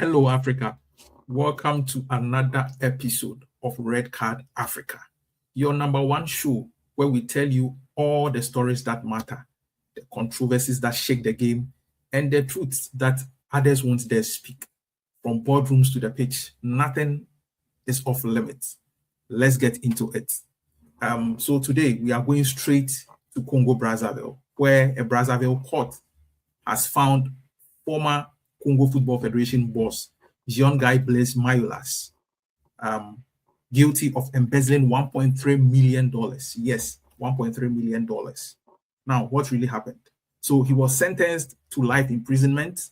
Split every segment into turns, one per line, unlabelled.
Hello, Africa. Welcome to another episode of Red Card Africa, your number one show where we tell you all the stories that matter, the controversies that shake the game, and the truths that others won't dare speak. From boardrooms to the pitch, nothing is off limits. Let's get into it. So today we are going straight to Congo Brazzaville, where a Brazzaville court has found former Congo Football Federation boss Jean-Guy Blaise Mayolas guilty of embezzling $1.3 million. Yes, $1.3 million. Now, what really happened? So he was sentenced to life imprisonment,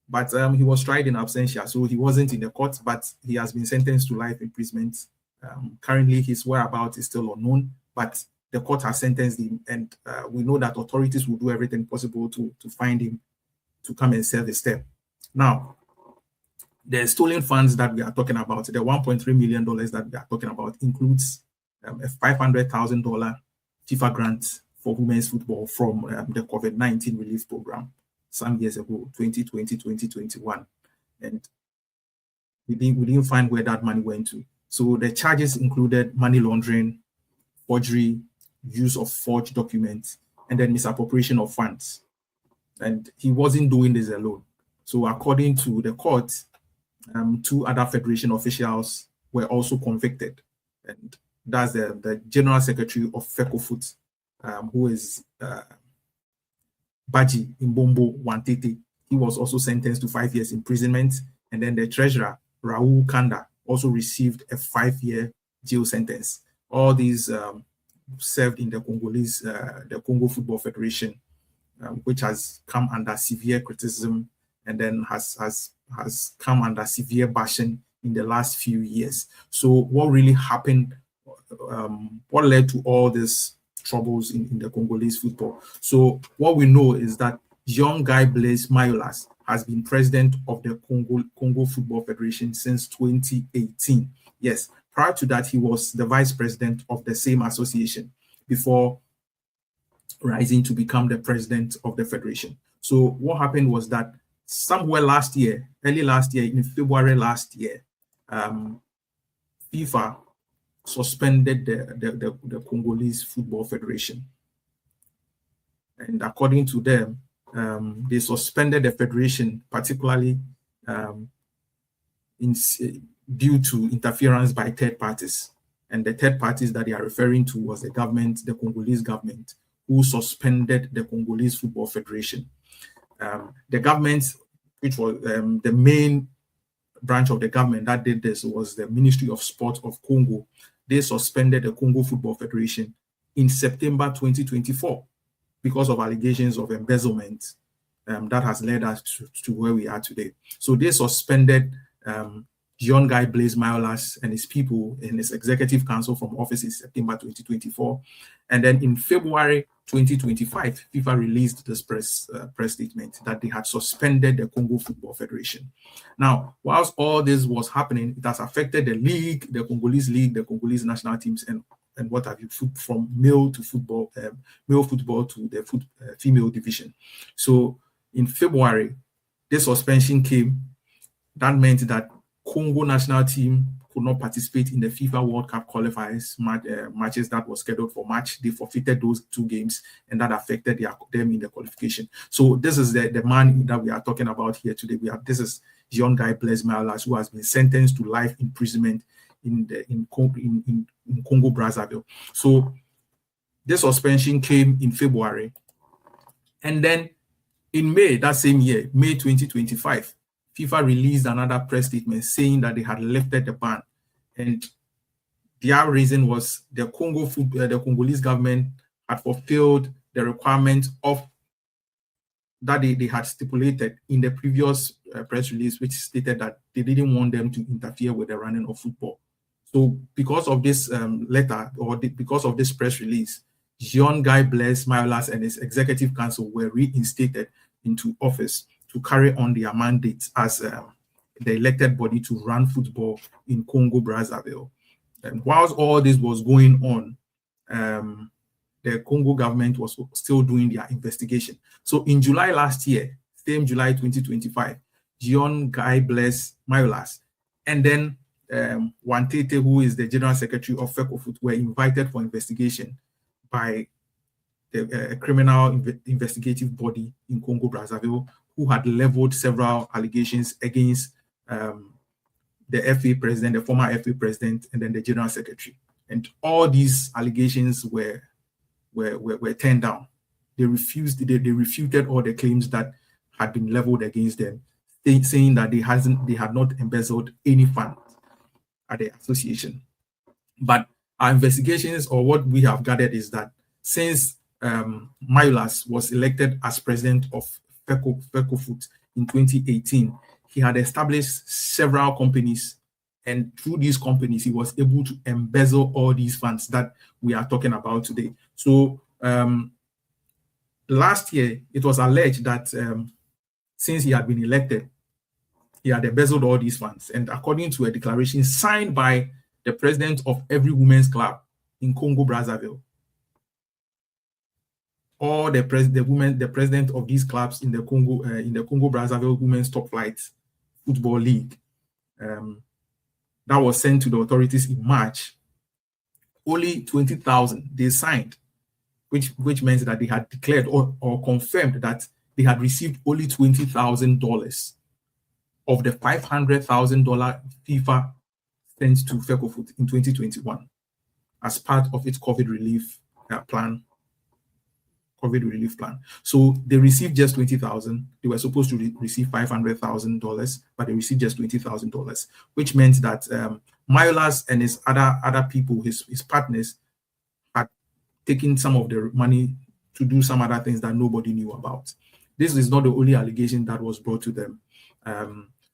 but he was tried in absentia, so he wasn't in the court, but he has been sentenced to life imprisonment. Currently, his whereabouts is still unknown, but the court has sentenced him, and we know that authorities will do everything possible to find him, to come and serve his term. Now, the stolen funds that we are talking about, the $1.3 million that we are talking about, includes a $500,000 FIFA grant for women's football from the COVID-19 relief program some years ago, 2020, 2021. And we didn't find where that money went to. So the charges included money laundering, forgery, use of forged documents, and then misappropriation of funds. And he wasn't doing this alone. So according to the court, two other federation officials were also convicted. And that's the General Secretary of FECOFOOT, who is Baji Mbombo Wantete. He was also sentenced to 5 years imprisonment. And then the treasurer, Raoul Kanda, also received a 5-year jail sentence. All these served in the Congolese, the Congo Football Federation, which has come under severe criticism and then has come under severe bashing in the last few years. So what really happened, what led to all these troubles in the Congolese football? So what we know is that Jean-Guy Blaise Mayolas has been president of the Congo Football Federation since 2018. Yes, prior to that, he was the vice president of the same association before rising to become the president of the federation. So what happened was that somewhere last year, early last year, in February last year, FIFA suspended the Congolese Football Federation. And according to them, they suspended the federation, particularly due to interference by third parties. And the third parties that they are referring to was the government, the Congolese government, who suspended the Congolese Football Federation. The government, which was the main branch of the government that did this, was the Ministry of Sport of Congo. They suspended the Congo Football Federation in September 2024 because of allegations of embezzlement that has led us to where we are today. So they suspended Jean-Guy Blaise Mayolas and his people in his executive council from office in September 2024. And then in February 2025, FIFA released this press statement that they had suspended the Congo Football Federation. Now, whilst all this was happening, it has affected the league, the Congolese league, the Congolese national teams, and what have you, from male football to the female division. So in February, this suspension came. That meant that Congo national team could not participate in the FIFA World Cup qualifiers matches that was scheduled for March. They forfeited those 2 games, and that affected them in the qualification. So this is the man that we are talking about here today. This is Jean-Guy Blaise Mayolas, who has been sentenced to life imprisonment in Congo Brazzaville. So this suspension came in February, and then in May that same year, May 2025. FIFA released another press statement saying that they had lifted the ban, and their reason was the Congolese government had fulfilled the requirement of that they had stipulated in the previous press release, which stated that they didn't want them to interfere with the running of football. So because of this letter, or because of this press release, Jean-Guy Blaise Mayolas and his executive council were reinstated into office to carry on their mandate as the elected body to run football in Congo Brazzaville. And whilst all this was going on, the Congo government was still doing their investigation. So in July last year, same July 2025, John Guy Bless Mayolas, and then Wantete, who is the General Secretary of FECOFOOT, were invited for investigation by the criminal investigative body in Congo Brazzaville, who had leveled several allegations against the FA president, the former FA president, and then the General Secretary. And all these allegations were turned down. They refused. They refuted all the claims that had been leveled against them, saying that they had not embezzled any funds at the association. But our investigations, or what we have gathered, is that since Mayolas was elected as president of FECOFOOT in 2018, he had established several companies, and through these companies, he was able to embezzle all these funds that we are talking about today. So last year, it was alleged that since he had been elected, he had embezzled all these funds. And according to a declaration signed by the president of every women's club in Congo Brazzaville, or the president of these clubs in the Congo Brazzaville Women's Top Flight Football League, that was sent to the authorities in March, only 20,000 they signed, which meant that they had declared or confirmed that they had received only $20,000 of the $500,000 FIFA sent to FECOFOOT in 2021 as part of its COVID relief plan. So they received just $20,000. They were supposed to receive $500,000, but they received just $20,000, which meant that Mayolas and his other people, his partners, had taken some of the money to do some other things that nobody knew about. This is not the only allegation that was brought to them.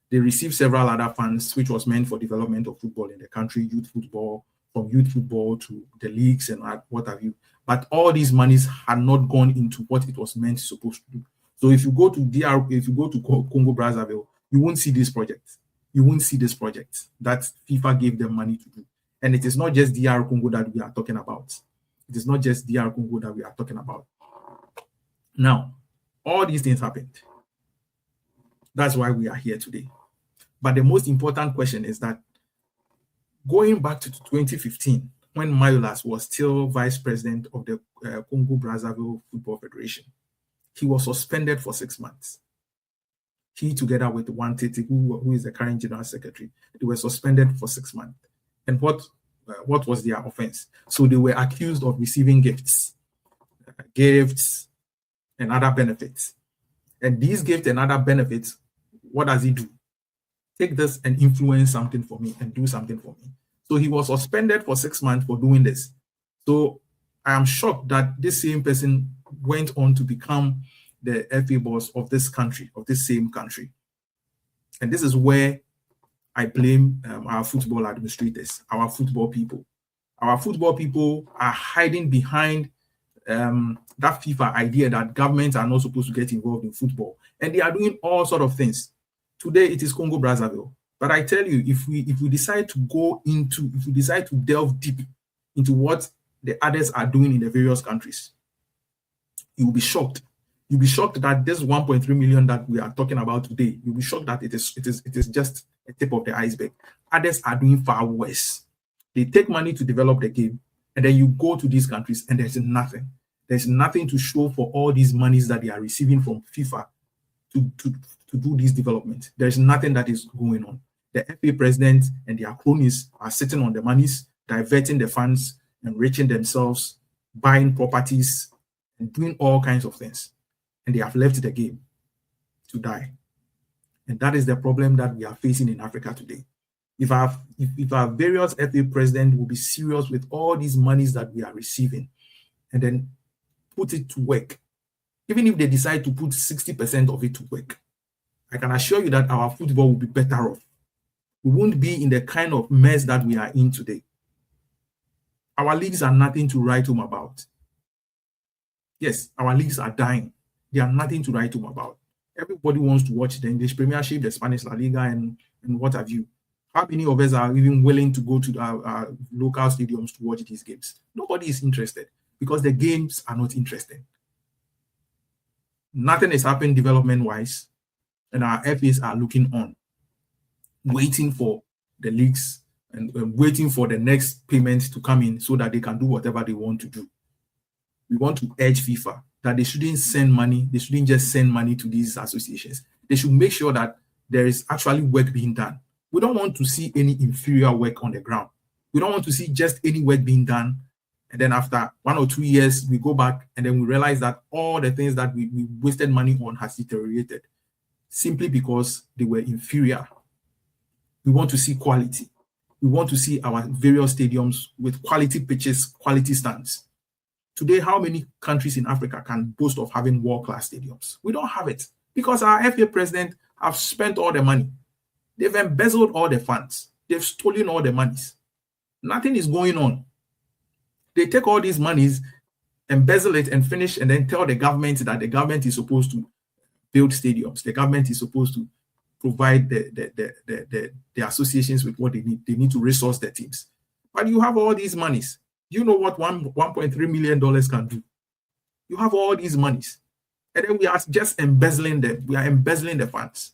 They received several other funds, which was meant for development of football in the country, youth football, from youth football to the leagues and what have you. But all these monies had not gone into what it was meant supposed to do. So if you go to Congo Brazzaville, you won't see this project. You won't see this project that FIFA gave them money to do. And it is not just DR Congo that we are talking about. It is not just DR Congo that we are talking about. Now, all these things happened. That's why we are here today. But the most important question is that going back to 2015, when Mayolas was still vice president of the Congo Brazzaville Football Federation, he was suspended for 6 months. He, together with Wantete, who is the current general secretary, they were suspended for 6 months. And what was their offense? So they were accused of receiving gifts and other benefits. And these gifts and other benefits, what does he do? Take this and influence something for me and do something for me. So he was suspended for 6 months for doing this. So I am shocked that this same person went on to become the FA boss of this country, of this same country. And this is where I blame our football administrators, our football people. Our football people are hiding behind that FIFA idea that governments are not supposed to get involved in football. And they are doing all sorts of things. Today, it is Congo Brazzaville. But I tell you, if we decide to delve deep into what the others are doing in the various countries, you will be shocked. You'll be shocked that this 1.3 million that we are talking about today, you'll be shocked that it is just a tip of the iceberg. Others are doing far worse. They take money to develop the game, and then you go to these countries and there's nothing. There's nothing to show for all these monies that they are receiving from FIFA to do this development. There's nothing that is going on. The FA president and their cronies are sitting on the monies, diverting the funds, enriching themselves, buying properties, and doing all kinds of things. And they have left the game to die. And that is the problem that we are facing in Africa today. If our various FA president will be serious with all these monies that we are receiving and then put it to work, even if they decide to put 60% of it to work, I can assure you that our football will be better off. We won't be in the kind of mess that we are in today. Our leagues are nothing to write home about. Yes, our leagues are dying. They are nothing to write home about. Everybody wants to watch the English Premiership, the Spanish La Liga, and what have you. How many of us are even willing to go to our local stadiums to watch these games? Nobody is interested because the games are not interesting. Nothing is happening development-wise. And our FAs are looking on, waiting for the leagues and waiting for the next payment to come in so that they can do whatever they want to do. We want to urge FIFA that they shouldn't send money. They shouldn't just send money to these associations. They should make sure that there is actually work being done. We don't want to see any inferior work on the ground. We don't want to see just any work being done. And then after 1 or 2 years, we go back and then we realize that all the things that we wasted money on has deteriorated simply because they were inferior. We want to see quality. We want to see our various stadiums with quality pitches, quality stands. Today, how many countries in Africa can boast of having world-class stadiums? We don't have it because our FA president have spent all the money. They've embezzled all the funds. They've stolen all the monies. Nothing is going on. They take all these monies, embezzle it, and finish, and then tell the government that the government is supposed to build stadiums. The government is supposed to provide the associations with what they need. They need to resource their teams. But you have all these monies. You know what $1.3 million can do? You have all these monies. And then we are just embezzling them. We are embezzling the funds.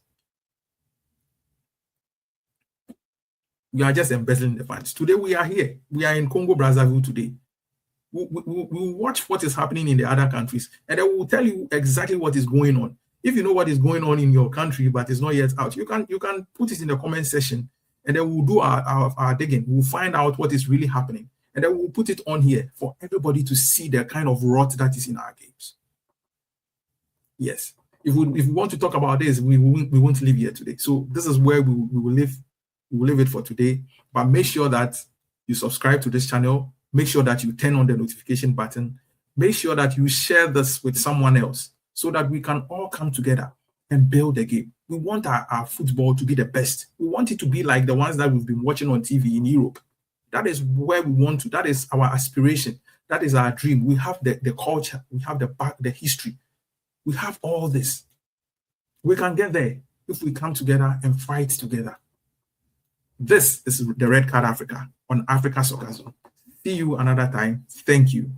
We are just embezzling the funds. Today we are here. We are in Congo, Brazzaville today. We watch what is happening in the other countries, and then we'll tell you exactly what is going on. If you know what is going on in your country, but it's not yet out, you can put it in the comment section, and then we'll do our digging. We'll find out what is really happening, and then we'll put it on here for everybody to see the kind of rot that is in our games. Yes, if we want to talk about this, we won't leave here today. So this is where we will leave. We will leave it for today. But make sure that you subscribe to this channel. Make sure that you turn on the notification button. Make sure that you share this with someone else so that we can all come together and build a game. We want our football to be the best. We want it to be like the ones that we've been watching on TV in Europe. That is where we want to. That is our aspiration. That is our dream. We have the culture. We have the history. We have all this. We can get there if we come together and fight together. This is the Red Card Africa on Africa Soccer Zone. See you another time. Thank you.